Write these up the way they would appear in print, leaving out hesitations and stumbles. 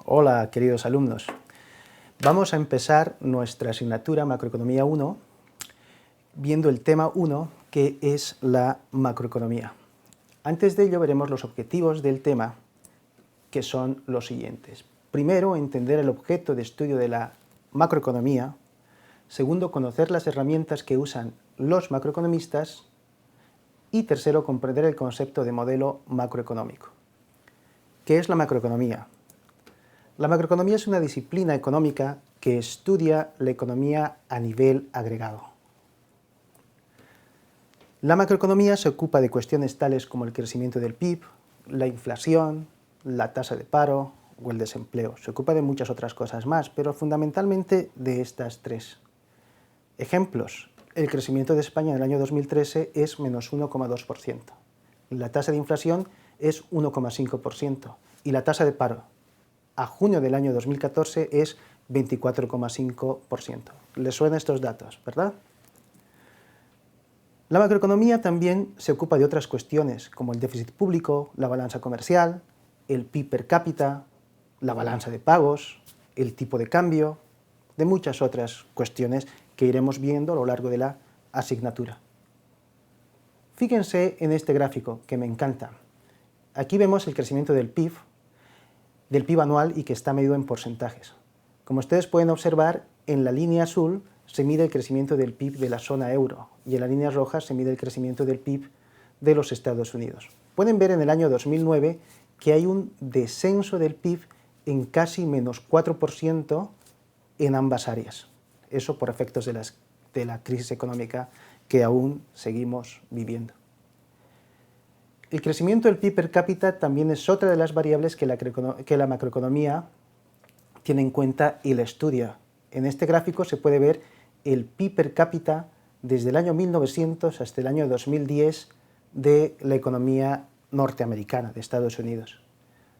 Hola, queridos alumnos. Vamos a empezar nuestra asignatura Macroeconomía 1 viendo el tema 1, que es la macroeconomía. Antes de ello veremos los objetivos del tema, que son los siguientes. Primero, entender el objeto de estudio de la macroeconomía. Segundo, conocer las herramientas que usan los macroeconomistas. Y tercero, comprender el concepto de modelo macroeconómico. ¿Qué es la macroeconomía? La macroeconomía es una disciplina económica que estudia la economía a nivel agregado. La macroeconomía se ocupa de cuestiones tales como el crecimiento del PIB, la inflación, la tasa de paro o el desempleo. Se ocupa de muchas otras cosas más, pero fundamentalmente de estas tres. Ejemplos: el crecimiento de España en el año 2013 es menos 1,2%, la tasa de inflación es 1,5% y la tasa de paro a junio del año 2014 es 24,5%. ¿Les suenan estos datos, verdad? La macroeconomía también se ocupa de otras cuestiones, como el déficit público, la balanza comercial, el PIB per cápita, la balanza de pagos, el tipo de cambio, de muchas otras cuestiones que iremos viendo a lo largo de la asignatura. Fíjense en este gráfico, que me encanta. Aquí vemos el crecimiento del PIB anual y que está medido en porcentajes. Como ustedes pueden observar, en la línea azul se mide el crecimiento del PIB de la zona euro y en la línea roja se mide el crecimiento del PIB de los Estados Unidos. Pueden ver en el año 2009 que hay un descenso del PIB en casi menos 4% en ambas áreas. Eso por efectos de la crisis económica que aún seguimos viviendo. El crecimiento del PIB per cápita también es otra de las variables que la macroeconomía tiene en cuenta y la estudia. En este gráfico se puede ver el PIB per cápita desde el año 1900 hasta el año 2010 de la economía norteamericana, de Estados Unidos.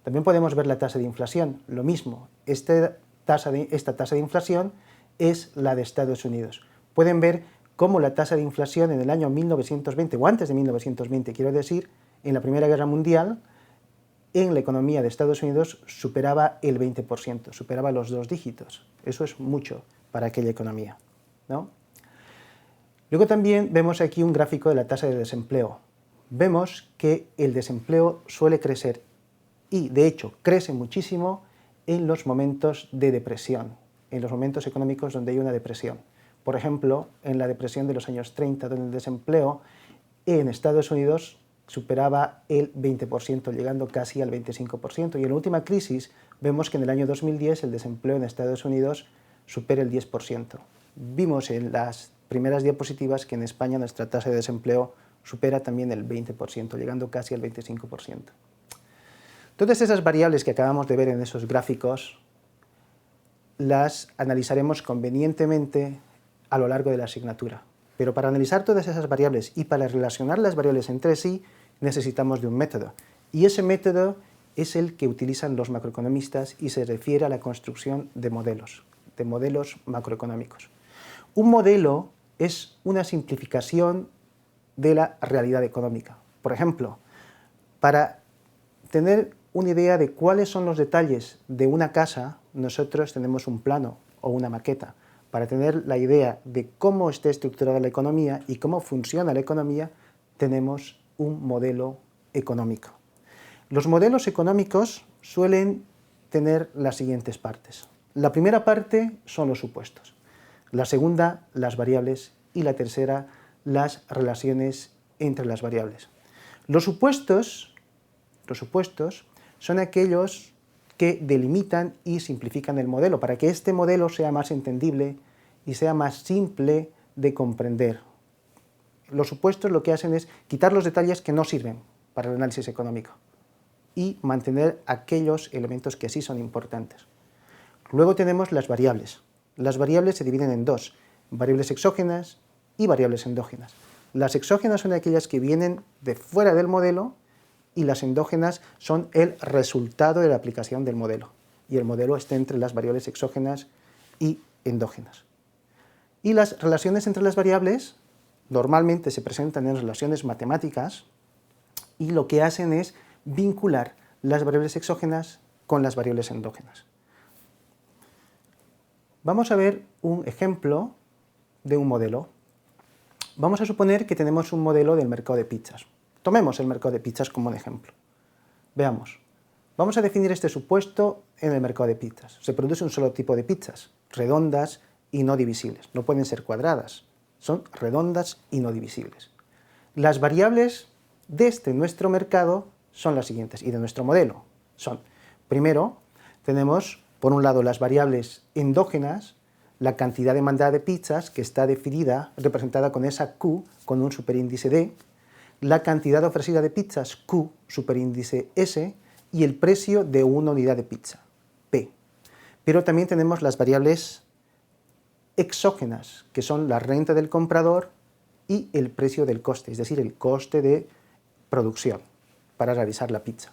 También podemos ver la tasa de inflación, lo mismo. Esta tasa de inflación es la de Estados Unidos. Pueden ver cómo la tasa de inflación en el año 1920, o antes de 1920, quiero decir, en la Primera Guerra Mundial, en la economía de Estados Unidos superaba el 20%, superaba los 2 dígitos. Eso es mucho para aquella economía, ¿no? Luego también vemos aquí un gráfico de la tasa de desempleo. Vemos que el desempleo suele crecer y, de hecho, crece muchísimo en los momentos de depresión, en los momentos económicos donde hay una depresión. Por ejemplo, en la depresión de los años 30, donde el desempleo en Estados Unidos superaba el 20%, llegando casi al 25%. Y en la última crisis vemos que en el año 2010 el desempleo en Estados Unidos supera el 10%. Vimos en las primeras diapositivas que en España nuestra tasa de desempleo supera también el 20%, llegando casi al 25%. Todas esas variables que acabamos de ver en esos gráficos las analizaremos convenientemente a lo largo de la asignatura. Pero para analizar todas esas variables y para relacionar las variables entre sí, necesitamos de un método. Y ese método es el que utilizan los macroeconomistas y se refiere a la construcción de modelos macroeconómicos. Un modelo es una simplificación de la realidad económica. Por ejemplo, para tener una idea de cuáles son los detalles de una casa, nosotros tenemos un plano o una maqueta. Para tener la idea de cómo está estructurada la economía y cómo funciona la economía, tenemos un modelo económico. Los modelos económicos suelen tener las siguientes partes. La primera parte son los supuestos, la segunda, las variables, y la tercera, las relaciones entre las variables. Los supuestos son aquellos que delimitan y simplifican el modelo, para que este modelo sea más entendible y sea más simple de comprender. Los supuestos lo que hacen es quitar los detalles que no sirven para el análisis económico y mantener aquellos elementos que sí son importantes. Luego tenemos las variables. Las variables se dividen en dos: variables exógenas y variables endógenas. Las exógenas son aquellas que vienen de fuera del modelo y las endógenas son el resultado de la aplicación del modelo. Y el modelo está entre las variables exógenas y endógenas. Y las relaciones entre las variables normalmente se presentan en relaciones matemáticas y lo que hacen es vincular las variables exógenas con las variables endógenas. Vamos a ver un ejemplo de un modelo. Vamos a suponer que tenemos un modelo del mercado de pizzas. Tomemos el mercado de pizzas como un ejemplo. Veamos. Vamos a definir este supuesto en el mercado de pizzas. Se produce un solo tipo de pizzas, redondas y no divisibles. No pueden ser cuadradas, son redondas y no divisibles. Las variables de nuestro mercado son las siguientes, y de nuestro modelo son, primero, tenemos por un lado las variables endógenas, la cantidad demandada de pizzas, que está definida, representada con esa Q, con un superíndice D, la cantidad ofrecida de pizzas, Q, superíndice S, y el precio de una unidad de pizza, P. Pero también tenemos las variables exógenas, que son la renta del comprador y el precio del coste, es decir, el coste de producción para realizar la pizza.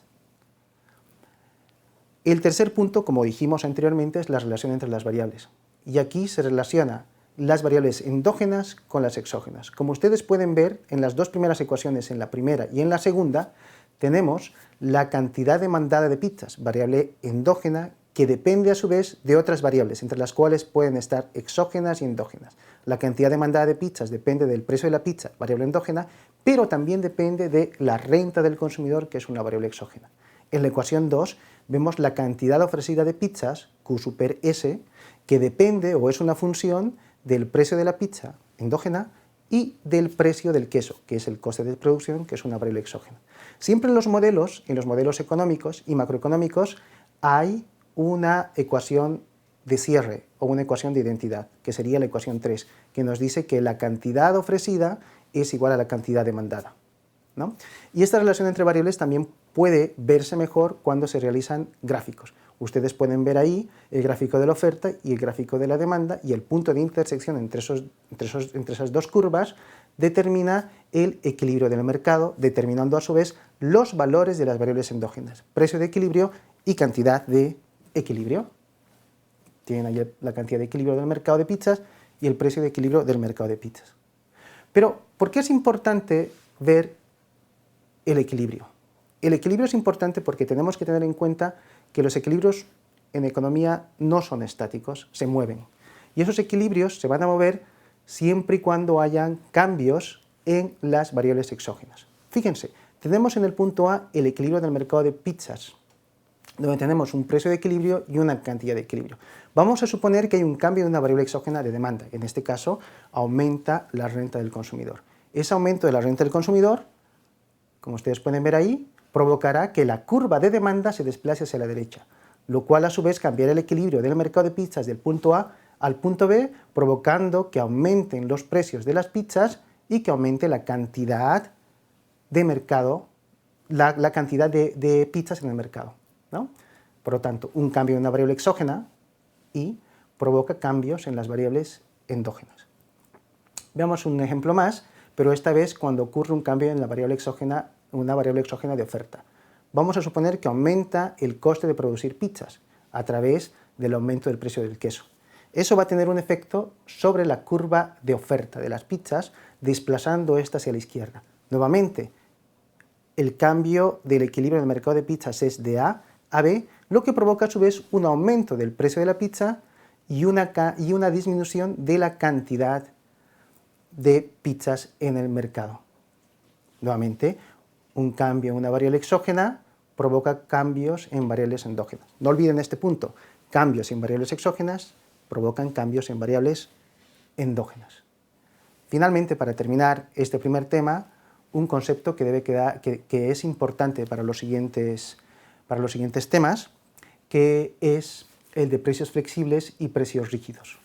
El tercer punto, como dijimos anteriormente, es la relación entre las variables. Y aquí se relaciona las variables endógenas con las exógenas. Como ustedes pueden ver, en las dos primeras ecuaciones, en la primera y en la segunda, tenemos la cantidad demandada de pizzas, variable endógena, que depende a su vez de otras variables, entre las cuales pueden estar exógenas y endógenas. La cantidad demandada de pizzas depende del precio de la pizza, variable endógena, pero también depende de la renta del consumidor, que es una variable exógena. En la ecuación 2 vemos la cantidad ofrecida de pizzas, Q super S, que depende o es una función del precio de la pizza endógena y del precio del queso, que es el coste de producción, que es una variable exógena. Siempre en los modelos económicos y macroeconómicos, hay una ecuación de cierre o una ecuación de identidad, que sería la ecuación 3, que nos dice que la cantidad ofrecida es igual a la cantidad demandada, ¿no? Y esta relación entre variables también puede verse mejor cuando se realizan gráficos. Ustedes pueden ver ahí el gráfico de la oferta y el gráfico de la demanda, y el punto de intersección entre esas dos curvas determina el equilibrio del mercado, determinando a su vez los valores de las variables endógenas, precio de equilibrio y cantidad de equilibrio. Tienen ahí la cantidad de equilibrio del mercado de pizzas y el precio de equilibrio del mercado de pizzas. Pero, ¿por qué es importante ver el equilibrio? El equilibrio es importante porque tenemos que tener en cuenta que los equilibrios en economía no son estáticos, se mueven. Y esos equilibrios se van a mover siempre y cuando hayan cambios en las variables exógenas. Fíjense, tenemos en el punto A el equilibrio del mercado de pizzas, donde tenemos un precio de equilibrio y una cantidad de equilibrio. Vamos a suponer que hay un cambio de una variable exógena de demanda. En este caso, aumenta la renta del consumidor. Ese aumento de la renta del consumidor, como ustedes pueden ver ahí, provocará que la curva de demanda se desplace hacia la derecha, lo cual a su vez cambiará el equilibrio del mercado de pizzas del punto A al punto B, provocando que aumenten los precios de las pizzas y que aumente la cantidad de mercado, la cantidad de pizzas en el mercado, ¿no? Por lo tanto, un cambio en una variable exógena y provoca cambios en las variables endógenas. Veamos un ejemplo más, pero esta vez cuando ocurre un cambio en la variable exógena, una variable exógena de oferta. Vamos a suponer que aumenta el coste de producir pizzas a través del aumento del precio del queso. Eso va a tener un efecto sobre la curva de oferta de las pizzas, desplazando esta hacia la izquierda. Nuevamente, el cambio del equilibrio del mercado de pizzas es de A a B, lo que provoca a su vez un aumento del precio de la pizza y una disminución de la cantidad de pizzas en el mercado. Nuevamente, un cambio en una variable exógena provoca cambios en variables endógenas. No olviden este punto, cambios en variables exógenas provocan cambios en variables endógenas. Finalmente, para terminar este primer tema, un concepto que es importante para los siguientes temas, que es el de precios flexibles y precios rígidos.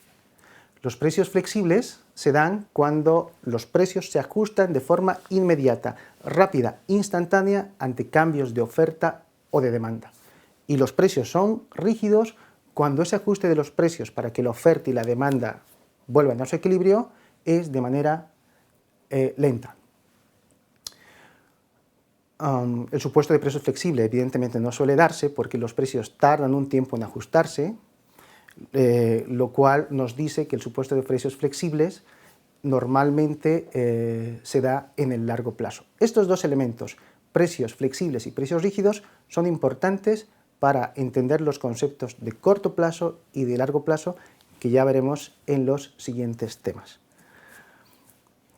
Los precios flexibles se dan cuando los precios se ajustan de forma inmediata, rápida, instantánea ante cambios de oferta o de demanda. Y los precios son rígidos cuando ese ajuste de los precios para que la oferta y la demanda vuelvan a su equilibrio es de manera lenta. El supuesto de precios flexibles evidentemente no suele darse porque los precios tardan un tiempo en ajustarse, lo cual nos dice que el supuesto de precios flexibles normalmente se da en el largo plazo. Estos dos elementos, precios flexibles y precios rígidos, son importantes para entender los conceptos de corto plazo y de largo plazo que ya veremos en los siguientes temas.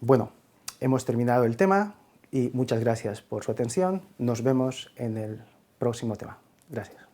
Bueno, hemos terminado el tema y muchas gracias por su atención. Nos vemos en el próximo tema. Gracias.